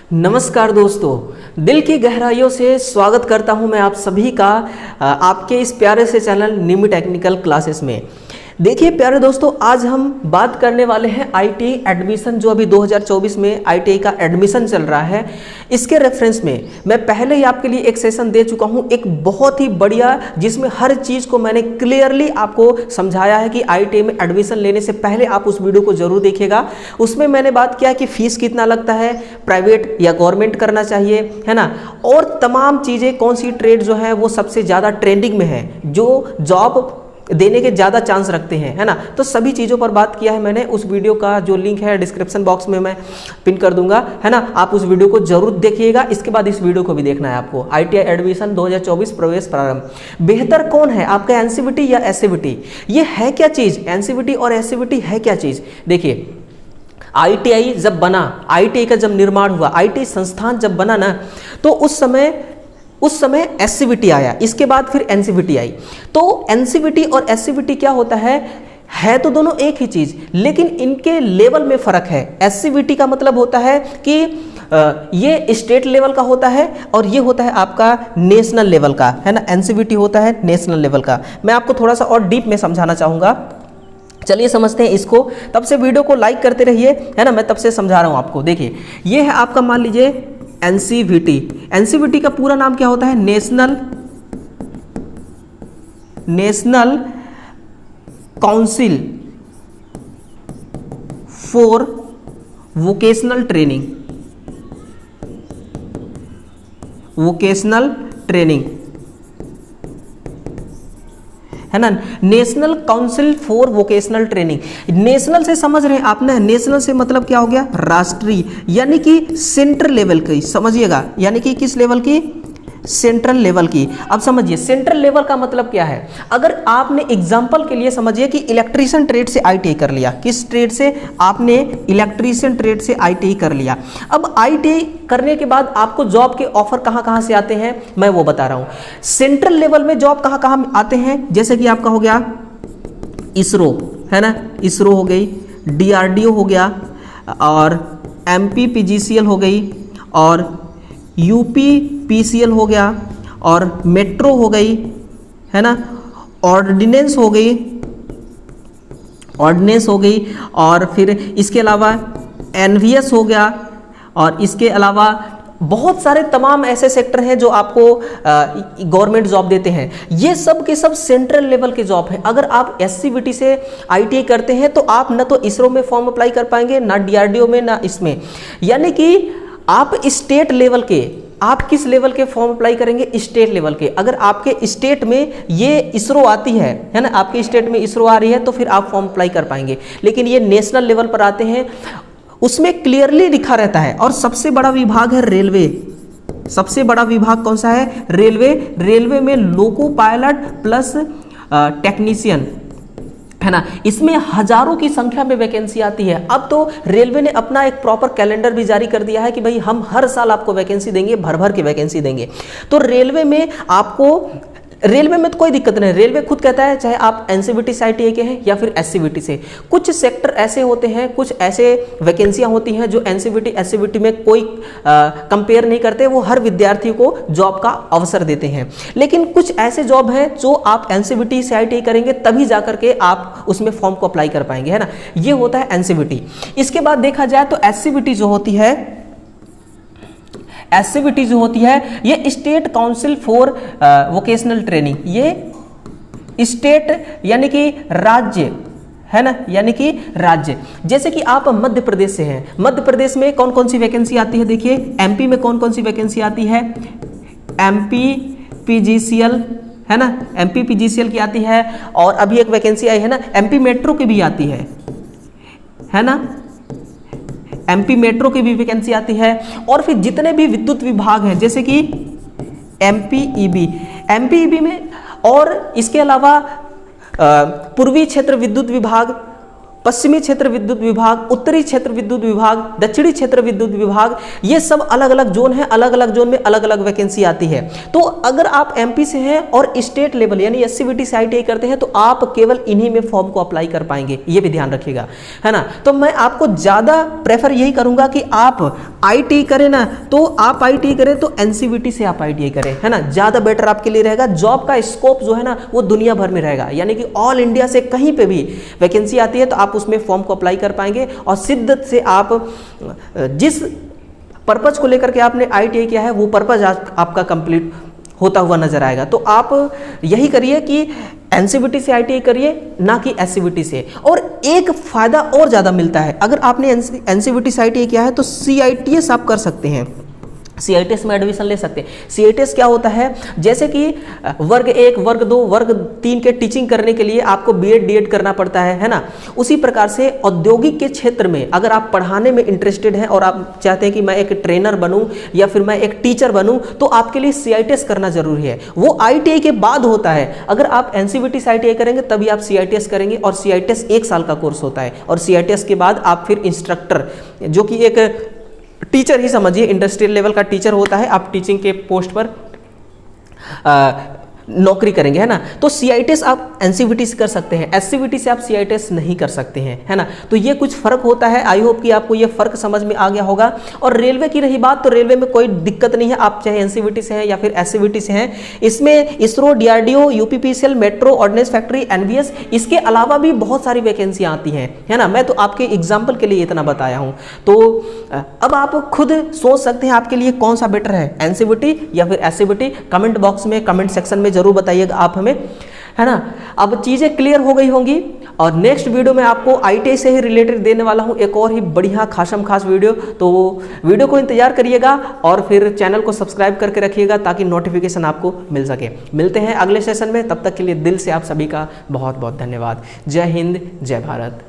नमस्कार दोस्तों, दिल की गहराइयों से स्वागत करता हूं मैं आप सभी का आपके इस प्यारे से चैनल निमी टेक्निकल क्लासेस में। देखिए प्यारे दोस्तों, आज हम बात करने वाले हैं आईटीआई एडमिशन, जो अभी 2024 में आईटीआई का एडमिशन चल रहा है। इसके रेफरेंस में मैं पहले ही आपके लिए एक सेशन दे चुका हूं, एक बहुत ही बढ़िया, जिसमें हर चीज़ को मैंने क्लियरली आपको समझाया है कि आईटीआई में एडमिशन लेने से पहले आप उस वीडियो को जरूर देखिएगा। उसमें मैंने बात किया कि फीस कितना लगता है, प्राइवेट या गवर्नमेंट करना चाहिए, है ना, और तमाम चीज़ें, कौन सी ट्रेड जो है वो सबसे ज़्यादा ट्रेंडिंग में है, जो जॉब देने के ज़्यादा चांस रखते हैं, है ना। तो सभी चीज़ों पर बात किया है मैंने। उस वीडियो का जो लिंक है डिस्क्रिप्शन बॉक्स में मैं पिन कर दूंगा, है ना। आप उस वीडियो को जरूर देखिएगा। इसके बाद इस वीडियो को भी देखना है आपको। आईटीआई एडमिशन 2024 प्रवेश प्रारंभ, बेहतर कौन है, आपका एनसीवीटी या एससीवीटी? ये है क्या चीज़? एनसीवीटी और एससीवीटी है क्या चीज़? देखिए, आईटीआई जब बना, आईटीआई का जब निर्माण हुआ, आईटीआई संस्थान जब बना ना, तो उस समय एससीवीटी आया, इसके बाद फिर एनसीवीटी आई। तो एनसीवीटी और एससीवीटी क्या होता है तो दोनों एक ही चीज, लेकिन इनके लेवल में फर्क है। एससीवीटी का मतलब होता है कि ये स्टेट लेवल का होता है और ये होता है आपका नेशनल लेवल का, है ना। एनसीवीटी होता है नेशनल लेवल का। मैं आपको थोड़ा सा और डीप में समझाना चाहूंगा, चलिए समझते हैं इसको। तब से वीडियो को लाइक करते रहिए, है ना, मैं तब से समझा रहा हूं आपको। देखिए, ये है आपका, मान लीजिए एनसीवीटी। एनसीवीटी का पूरा नाम क्या होता है? National council for vocational training, है ना। National council for vocational training. National से समझ रहे हैं आप ना, नेशनल से मतलब क्या हो गया? राष्ट्रीय, यानी कि सेंट्रल लेवल की, समझिएगा, यानी कि किस लेवल की? सेंट्रल लेवल की। अब समझिए सेंट्रल लेवल का मतलब क्या है। अगर आपने एग्जांपल के लिए समझिए कि इलेक्ट्रीशियन ट्रेड से आईटीआई कर लिया, किस ट्रेड से? आपने इलेक्ट्रीशियन ट्रेड से आईटीआई कर लिया। अब आईटीआई करने के बाद आपको जॉब के ऑफर कहां कहां से आते हैं, मैं वो बता रहा हूं। सेंट्रल लेवल में जॉब कहां कहां आते हैं, जैसे कि आपका हो गया इसरो, है ना, इसरो हो गई, डीआरडीओ हो गया, और एमपी पीजीसीएल हो गई, और यूपी पीसीएल हो गया, और मेट्रो हो गई, है ना, ऑर्डिनेंस हो गई, और फिर इसके अलावा एनवीएस हो गया, और इसके अलावा बहुत सारे तमाम ऐसे सेक्टर हैं जो आपको गवर्नमेंट जॉब देते हैं। ये सब के सब सेंट्रल लेवल के जॉब हैं। अगर आप एससीवीटी से आईटीआई करते हैं तो आप ना तो इसरो में फॉर्म अप्लाई कर पाएंगे, ना डीआरडीओ में, ना इसमें, यानी कि आप स्टेट लेवल के, आप किस लेवल के फॉर्म अप्लाई करेंगे? स्टेट लेवल के। अगर आपके स्टेट में ये इसरो आती है ना, आपके स्टेट में इसरो आ रही है, तो फिर आप फॉर्म अप्लाई कर पाएंगे। लेकिन ये नेशनल लेवल पर आते हैं, उसमें क्लियरली लिखा रहता है। और सबसे बड़ा विभाग है रेलवे। सबसे बड़ा विभाग कौन सा है? रेलवे। रेलवे में लोको पायलट प्लस टेक्नीशियन, है ना, इसमें हजारों की संख्या में वैकेंसी आती है। अब तो रेलवे ने अपना एक प्रॉपर कैलेंडर भी जारी कर दिया है कि भाई हम हर साल आपको वैकेंसी देंगे, भर भर के वैकेंसी देंगे। तो रेलवे में आपको, रेलवे में तो कोई दिक्कत नहीं, रेलवे खुद कहता है, चाहे आप एनसीवीटी से आईटीआई के हैं या फिर एससीवीटी से। कुछ सेक्टर ऐसे होते हैं, कुछ ऐसे वैकेंसियां होती हैं जो एनसीवीटी एससीवीटी में कोई कंपेयर नहीं करते, वो हर विद्यार्थी को जॉब का अवसर देते हैं। लेकिन कुछ ऐसे जॉब हैं जो आप एनसीवीटी से आईटीआई करेंगे तभी जाकर के आप उसमें फॉर्म को अप्लाई कर पाएंगे, है ना। ये होता है एनसीवीटी। इसके बाद देखा जाए तो एससीवीटी जो होती है, एससीवीटी जो होती है, ये state council for vocational training. ये स्टेट यानी कि राज्य, है ना, यानी कि राज्य। जैसे कि आप मध्य प्रदेश से हैं, मध्य प्रदेश में कौन कौन सी वैकेंसी आती है? देखिए, एमपी में कौन कौन सी वैकेंसी आती है? एमपी पीजीसीएल, है ना, एमपी पीजीसीएल की आती है, और अभी एक वैकेंसी आई है ना, एमपी मेट्रो की भी आती है ना, एमपी मेट्रो की भी वैकेंसी आती है। और फिर जितने भी विद्युत विभाग हैं, जैसे कि एमपीईबी में, और इसके अलावा पूर्वी क्षेत्र विद्युत विभाग, पश्चिमी क्षेत्र विद्युत विभाग, उत्तरी क्षेत्र विद्युत विभाग, दक्षिणी क्षेत्र विद्युत विभाग, ये सब अलग अलग जोन है, अलग अलग जोन में अलग अलग वैकेंसी आती है। तो अगर आप एमपी से हैं और स्टेट लेवल यानी एससीबीटी से आईटीआई करते हैं तो आप केवल इन्हीं में फॉर्म को अप्लाई कर पाएंगे, ये भी ध्यान रखिएगा, है ना। तो मैं आपको ज्यादा प्रेफर यही करूंगा कि आप आईटीआई करें ना, तो आप आईटीआई करें तो एनसीवीटी से आप आईटीआई करें, है ना, ज्यादा बेटर आपके लिए रहेगा। जॉब का स्कोप जो है ना वो दुनिया भर में रहेगा, यानी कि ऑल इंडिया से कहीं पे भी वैकेंसी आती है तो आप उसमें फॉर्म को अप्लाई कर पाएंगे और शिद्दत से आप जिस पर्पज को लेकर के आपने आईटीआई किया है वो पर्पज आपका कंप्लीट होता हुआ नजर आएगा। तो आप यही करिए कि एनसीवीटी से आईटीआई करिए, ना कि एससीवीटी से। और एक फायदा और ज्यादा मिलता है, अगर आपने एनसीवीटी से आईटीआई किया है तो सीआईटीएस आप कर सकते हैं, सीआईटीएस में एडमिशन ले सकते हैं। सीआईटीएस क्या होता है, जैसे कि वर्ग 1, वर्ग 2, वर्ग 3 के टीचिंग करने के लिए आपको बीएड डीएड करना पड़ता है ना। उसी प्रकार से औद्योगिक के क्षेत्र में अगर आप पढ़ाने में इंटरेस्टेड हैं और आप चाहते हैं कि मैं एक ट्रेनर बनूं या फिर मैं एक टीचर बनूं, तो आपके लिए सीआईटीएस करना जरूरी है। वो आईटीआई के बाद होता है। अगर आप एनसीवीटी से आईटीआई करेंगे तभी आप सीआईटीएस करेंगे, और सीआईटीएस 1 साल का कोर्स होता है। और सीआईटीएस के बाद आप फिर इंस्ट्रक्टर, जो कि एक टीचर ही समझिए, इंडस्ट्रियल लेवल का टीचर होता है, आप टीचिंग के पोस्ट पर नौकरी करेंगे, है ना। तो सीआईटीएस आप एनसीवीटी से कर सकते हैं, एससीवीटी से आप सीआईटीएस नहीं कर सकते हैं, है ना। तो ये कुछ फर्क होता है। आई होप कि आपको ये फर्क समझ में आ गया होगा। और रेलवे की रही बात, तो रेलवे में कोई दिक्कत नहीं है, आप चाहे एनसीवीटी से हैं या फिर एससीवीटी से हैं। इसमें ISRO, DRDO, UPPCL, metro, ordnance factory, NVS, इसके अलावा भी बहुत सारी वैकेंसियां आती हैं, है ना। मैं तो आपके एग्जाम्पल के लिए इतना बताया हूं। तो अब आप खुद सोच सकते हैं आपके लिए कौन सा बेटर है, एनसीवीटी या फिर एससीवीटी। कमेंट बॉक्स में, कमेंट सेक्शन में जरूर बताइएगा आप हमें, है ना। अब चीजें क्लियर हो गई होंगी और नेक्स्ट वीडियो में आपको आईटीआई से ही रिलेटेड देने वाला हूं एक और ही बढ़िया खासम खास वीडियो। तो वीडियो को इंतजार करिएगा और फिर चैनल को सब्सक्राइब करके रखिएगा ताकि नोटिफिकेशन आपको मिल सके। मिलते हैं अगले सेशन में, तब तक के लिए दिल से आप सभी का बहुत बहुत धन्यवाद। जय हिंद, जय भारत।